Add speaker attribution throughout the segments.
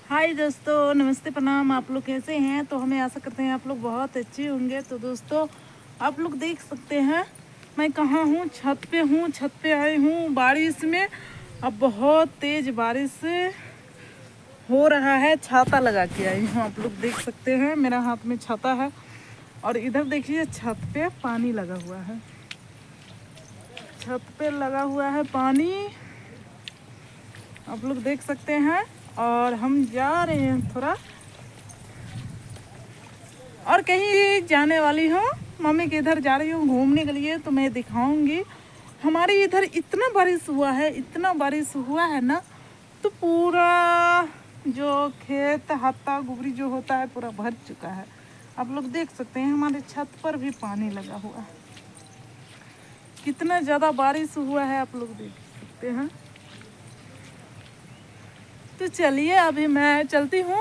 Speaker 1: हाय दोस्तों, नमस्ते, प्रणाम। आप लोग कैसे हैं? तो हमें आशा करते हैं आप लोग बहुत अच्छे होंगे। तो दोस्तों, आप लोग देख सकते हैं मैं कहाँ हूँ। छत पे हूँ। छत पे आई हूँ बारिश में। अब बहुत तेज़ बारिश हो रहा है। छाता लगा के आई हूँ। आप लोग देख सकते हैं मेरा हाथ में छाता है। और इधर देखिए छत पे पानी लगा हुआ है। छत पे लगा हुआ है पानी, आप लोग देख सकते हैं। और हम जा रहे हैं थोड़ा और कहीं जाने वाली हूँ। मम्मी के इधर जा रही हूँ घूमने के लिए, तो मैं दिखाऊंगी। हमारे इधर इतना बारिश हुआ है, इतना बारिश हुआ है ना, तो पूरा जो खेत हत्ता गुबरी जो होता है पूरा भर चुका है। आप लोग देख सकते हैं हमारे छत पर भी पानी लगा हुआ है। कितना ज़्यादा बारिश हुआ है आप लोग देख सकते हैं। तो चलिए अभी मैं चलती हूँ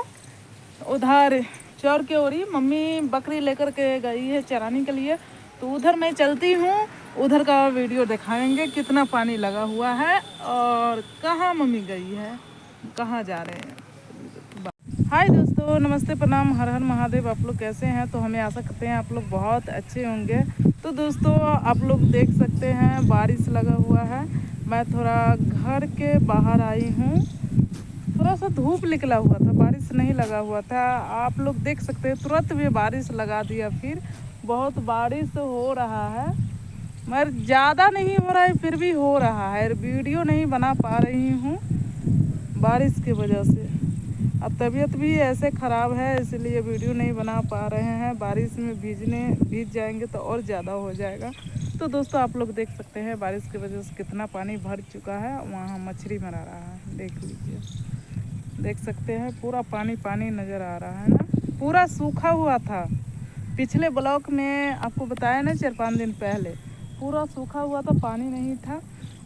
Speaker 1: उधर चौर के ओरी। मम्मी बकरी लेकर के गई है चराने के लिए, तो उधर मैं चलती हूँ। उधर का वीडियो दिखाएंगे कितना पानी लगा हुआ है और कहाँ मम्मी गई है, कहाँ जा रहे हैं। हाय दोस्तों, नमस्ते, प्रणाम, हर हर महादेव। आप लोग कैसे हैं? तो हमें आशा करते हैं आप लोग बहुत अच्छे होंगे। तो दोस्तों, आप लोग देख सकते हैं बारिश लगा हुआ है। मैं थोड़ा घर के बाहर आई हूँ। थोड़ा सा धूप निकला हुआ था, बारिश नहीं लगा हुआ था। आप लोग देख सकते हैं तुरंत भी बारिश लगा दिया। फिर बहुत बारिश हो रहा है, मगर ज़्यादा नहीं हो रहा है, फिर भी हो रहा है। वीडियो नहीं बना पा रही हूँ बारिश की वजह से। अब तबीयत भी ऐसे ख़राब है, इसलिए वीडियो नहीं बना पा रहे हैं। बारिश में भीज जाएंगे तो और ज़्यादा हो जाएगा। तो दोस्तों, आप लोग देख सकते हैं बारिश की वजह से कितना पानी भर चुका है। वहाँ मछली मरा रहा है, देख लीजिए। देख सकते हैं पूरा पानी पानी नज़र आ रहा है ना। पूरा सूखा हुआ था। पिछले ब्लॉक में आपको बताया ना 4-5 दिन पहले, पूरा सूखा हुआ था, पानी नहीं था।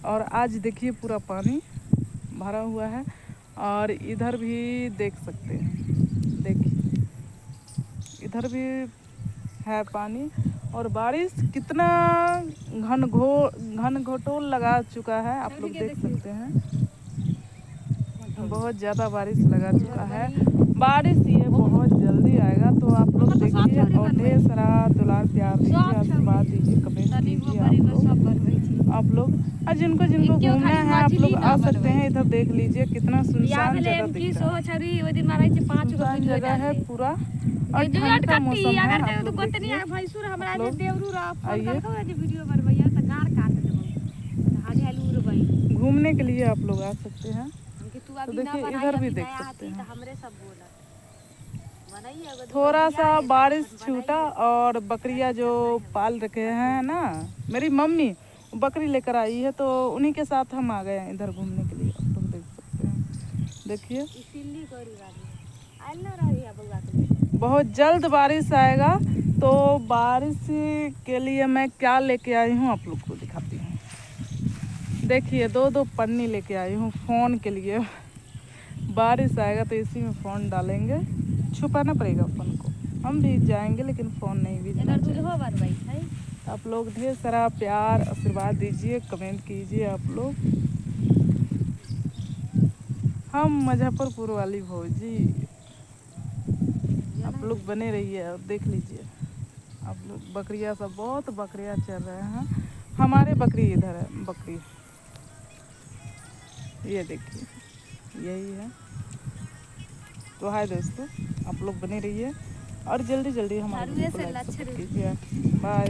Speaker 1: और आज देखिए पूरा पानी भरा हुआ है। और इधर भी देख सकते हैं, देखिए इधर भी है पानी। और बारिश कितना घन घोटोल लगा चुका है, आप लोग देख सकते हैं। बहुत ज़्यादा बारिश लगा चुका है। बारिश ये बहुत जल्दी आएगा, तो आप लोग देखिए और ढेर सारा दुलार प्यार दीजिए, आशीर्वाद दीजिए, कमेंट कीजिए आप लोग। और जिनको जिनको घूमना है आप लोग आ सकते हैं। इधर देख लीजिए कितना सुनसान जगह दिख रहा है। सुनसान जगह है पूरा और ठंड का मौसम है। आप लोग देखिए, आइए घूमने के लिए आप लोग आ सकते हैं। तो देखिए इधर भी देख सकते हैं। थोड़ा सा बारिश छूटा और बकरियां जो पाल रखे हैं ना मेरी मम्मी, बकरी लेकर आई है, तो उन्हीं के साथ हम आ गए हैं इधर घूमने के लिए। आप लोग देख सकते हैं, देखिए बहुत जल्द बारिश आएगा। तो बारिश के लिए मैं क्या लेके आई हूँ आप लोग को दिखाती हूँ। देखिए 2-2 पन्नी लेके आई हूँ फ़ोन के लिए। बारिश आएगा तो इसी में फ़ोन डालेंगे, छुपाना पड़ेगा फ़ोन को। हम भीग जाएंगे लेकिन फ़ोन नहीं भीगेगा। आप लोग ढेर सारा प्यार आशीर्वाद दीजिए, कमेंट कीजिए आप लोग। हम मुजफ्फरपुर वाली भौजी, आप लोग बने रहिए और देख लीजिए। आप लोग बकरियाँ सब, बहुत बकरियाँ चल रहे हैं। हमारे बकरी इधर है, बकरी ये देखिए यही है। तो हाय दोस्तों, आप लोग बने रहिए और जल्दी जल्दी हमारे वीडियो को लाइक कीजिए। बाय।